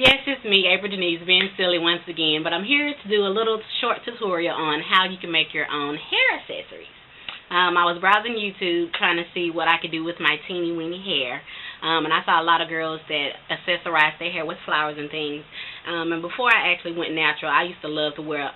Yes, it's me, April Denise, being silly once again, but I'm here to do a little short tutorial on how you can make your own hair accessories. I was browsing YouTube trying to see what I could do with my teeny weeny hair, and I saw a lot of girls that accessorize their hair with flowers and things. And before I actually went natural, I used to love to wear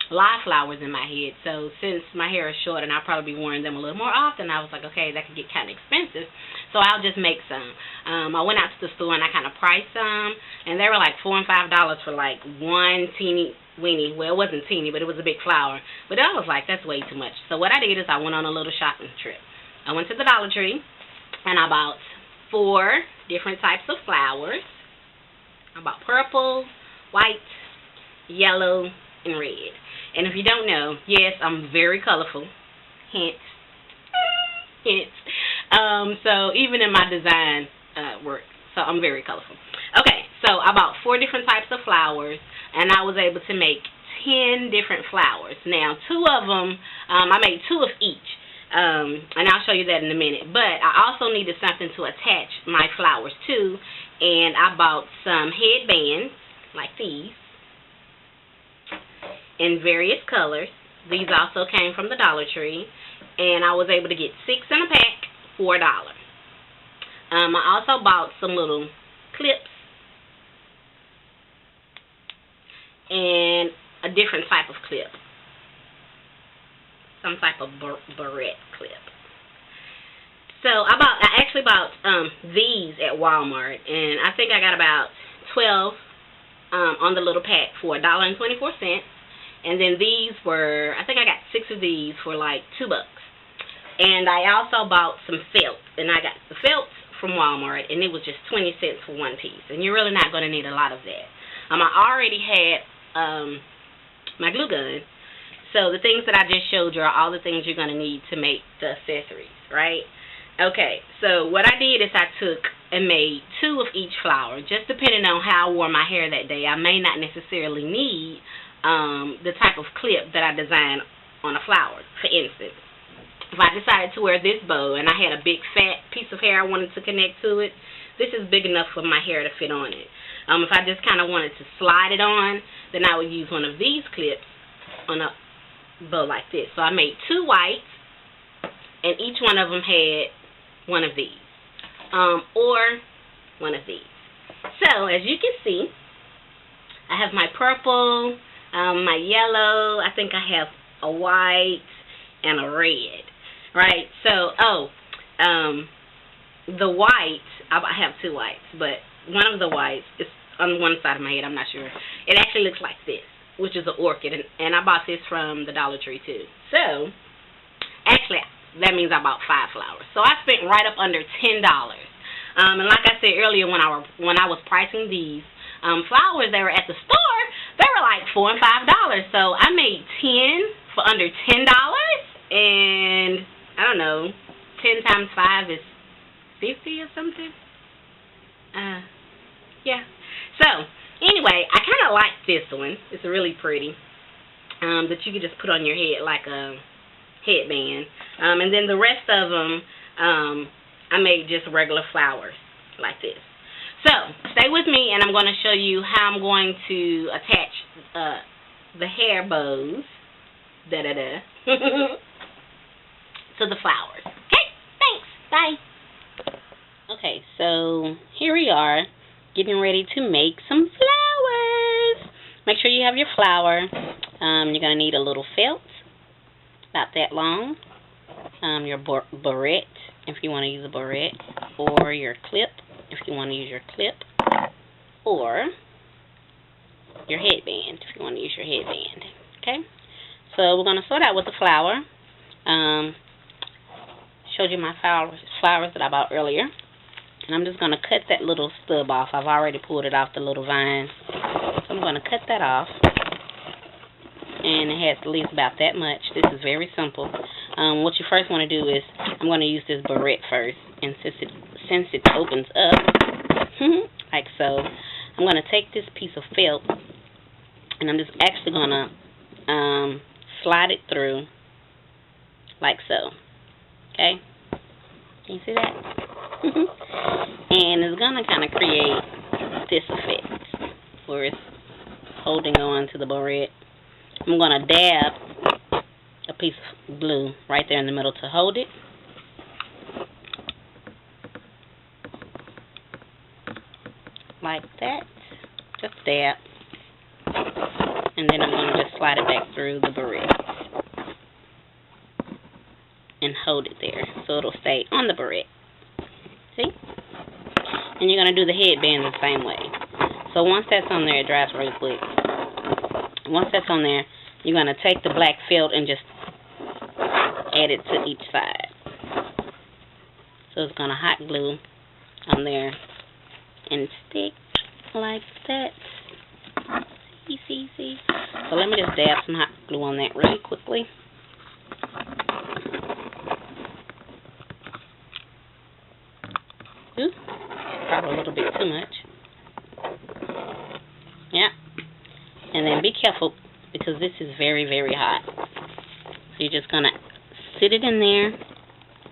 live flowers in my head. So since my hair is short and I'll probably be wearing them a little more often, I was like, okay, that could get kind of expensive, so I'll just make some. I went out to the store and I kind of priced some, and they were like $4 and $5 for like one teeny weeny. Well, it wasn't teeny, but it was a big flower. But I was like, that's way too much. So what I did is I went on a little shopping trip. I went to the Dollar Tree and I bought 4 different types of flowers. I bought purple, white, yellow, and red. And if you don't know, yes, I'm very colorful. Hint. Hint. So even in my design work, so I'm very colorful. Okay, so I bought 4 different types of flowers, and I was able to make 10 different flowers. Now, 2 of them, I made 2 of each, and I'll show you that in a minute. But I also needed something to attach my flowers to, and I bought some headbands, like these, in various colors. These also came from the Dollar Tree, and I was able to get 6 in a pack, $4. I also bought some little clips and a different type of clip, some type of barrette clip. So I actually bought these at Walmart, and I think I got about 12 on the little pack for $1.24. And then these were, I think I got 6 of these for like $2. And I also bought some felt, and I got the felts from Walmart, and it was just 20 cents for one piece. And you're really not going to need a lot of that. I already had my glue gun, so the things that I just showed you are all the things you're going to need to make the accessories, right? Okay, so what I did is I took and made 2 of each flower, just depending on how I wore my hair that day. I may not necessarily need the type of clip that I designed on a flower. For instance, if I decided to wear this bow and I had a big fat piece of hair I wanted to connect to it, this is big enough for my hair to fit on it. If I just kind of wanted to slide it on, then I would use one of these clips on a bow like this. So I made 2 whites, and each one of them had one of these, or one of these. So as you can see, I have my purple, my yellow, I think I have a white, and a red, right? So, the white, I have 2 whites, but one of the whites is on one side of my head, I'm not sure. It actually looks like this, which is an orchid, and I bought this from the Dollar Tree too. So, actually, that means I bought 5 flowers. So I spent right up under $10. And like I said earlier, when I was pricing these flowers, they were at the store, they were like $4 and $5. So I made 10 for under $10, and I don't know, 10 times 5 is 50 or something. Yeah. So anyway, I kind of like this one. It's really pretty. That you can just put on your head like a headband. And then the rest of them, I made just regular flowers like this. So stay with me, and I'm going to show you how I'm going to attach the hair bows to the flowers. Okay, thanks. Bye. Okay, so here we are, getting ready to make some flowers. Make sure you have your flower. You're going to need a little felt, about that long. Your barrette, if you want to use a barrette, or your clip, if you want to use your clip, or your headband, if you want to use your headband. Okay? So we're going to start out with the flower. Showed you my flowers that I bought earlier. And I'm just going to cut that little stub off. I've already pulled it off the little vine. So I'm going to cut that off. And it has at least about that much. This is very simple. What you first want to do is, I'm going to use this barrette first. And since it opens up, like so, I'm going to take this piece of felt, and I'm just actually going to slide it through, like so. Okay? Can you see that? And it's going to kind of create this effect, where it's holding on to the barrette. I'm going to dab a piece of glue right there in the middle to hold it. Like that. Just dab. And then I'm going to just slide it back through the barrette. And hold it there so it'll stay on the barrette. See? And you're going to do the headband the same way. So once that's on there, it dries really quick. Once that's on there, you're going to take the black felt and just add it to each side. So it's going to hot glue on there and stick like that. See. So let me just dab some hot glue on that really quickly. Ooh, probably a little bit too much. Yeah. And then be careful because this is very, very hot. So you're just going to sit it in there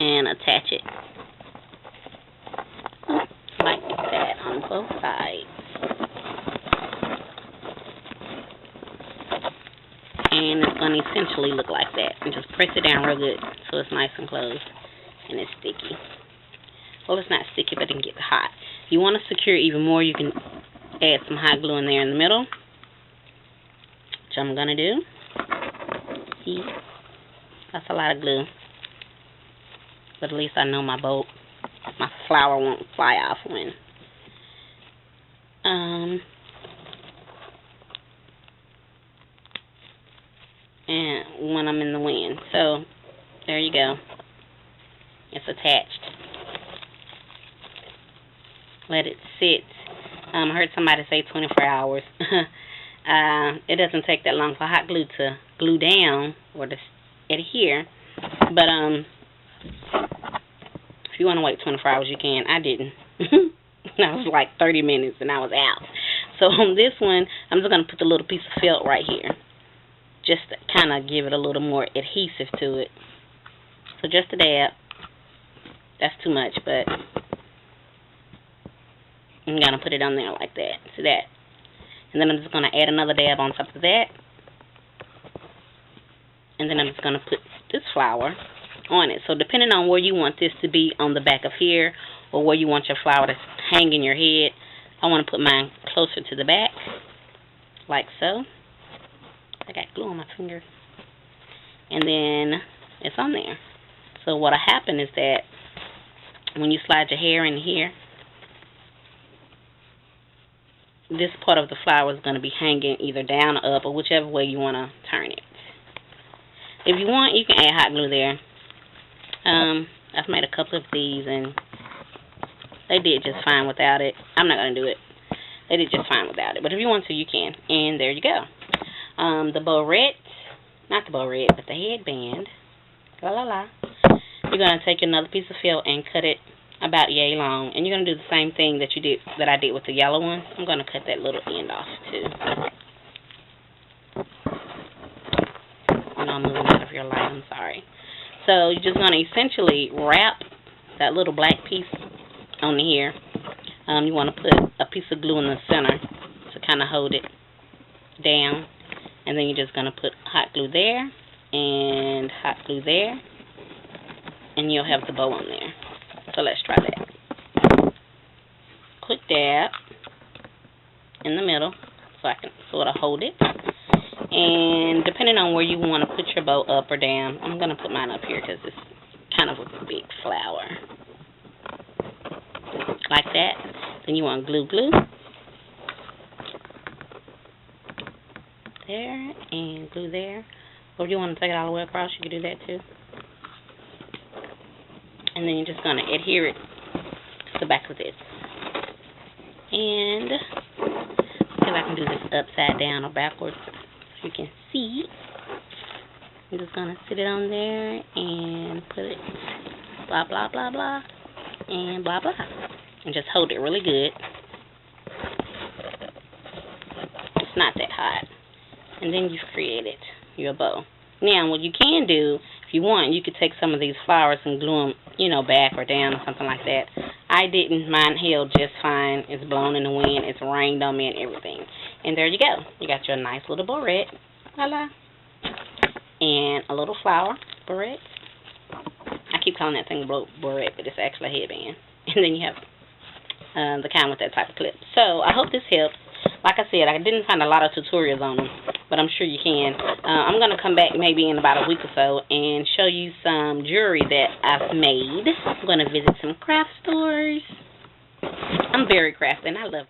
and attach it. Like that on both sides. And it's going to essentially look like that. And just press it down real good so it's nice and closed and it's sticky. Well, it's not sticky, but it can get hot. If you want to secure even more, you can add some hot glue in there in the middle, which I'm going to do. See? That's a lot of glue. But at least I know my flower won't fly off when I'm in the wind. So, there you go. It's attached. Let it sit. I heard somebody say 24 hours. It doesn't take that long for hot glue to glue down or to adhere. But if you want to wait 24 hours, you can. I didn't. I was like 30 minutes and I was out. So on this one, I'm just going to put the little piece of felt right here. Just to kind of give it a little more adhesive to it. So just a dab. That's too much, but I'm going to put it on there like that. See that? And then I'm just going to add another dab on top of that. And then I'm just going to put this flower on it. So depending on where you want this to be on the back of here, or where you want your flower to hang in your head, I want to put mine closer to the back, like so. I got glue on my finger. And then it's on there. So what'll happen is that when you slide your hair in here, this part of the flower is going to be hanging either down or up, or whichever way you want to turn it. If you want, you can add hot glue there. I've made a couple of these, and they did just fine without it. I'm not going to do it. They did just fine without it. But if you want to, you can. And there you go. The barrette, not the barrette, but the headband, you're going to take another piece of felt and cut it about yay long. And you're going to do the same thing that I did with the yellow one. I'm going to cut that little end off, too. I'm moving out of your light, I'm sorry. So you're just going to essentially wrap that little black piece on here. You want to put a piece of glue in the center to kind of hold it down. And then you're just going to put hot glue there and hot glue there. And you'll have the bow on there. So let's try that. Quick dab in the middle so I can sort of hold it. And depending on where you want to put your bow, up or down, I'm going to put mine up here because it's kind of a big flower. Like that. Then you want glue. There, and glue there. Or if you want to take it all the way across, you can do that too. And then you're just going to adhere it to the back of this. And see if I can do this upside down or backwards so you can see. I'm just going to sit it on there and put it blah, blah, blah, blah, and blah, blah. And just hold it really good. It's not that hot. And then you've created your bow. Now, what you can do, if you want, you could take some of these flowers and glue them, back or down or something like that. I didn't. Mine held just fine. It's blown in the wind. It's rained on me and everything. And there you go. You got your nice little barrette. Voila. And a little flower barrette. I keep calling that thing a barrette, but it's actually a headband. And then you have the kind with that type of clip. So I hope this helps. Like I said, I didn't find a lot of tutorials on them, but I'm sure you can. I'm going to come back maybe in about a week or so and show you some jewelry that I've made. I'm going to visit some craft stores. I'm very crafty, and I love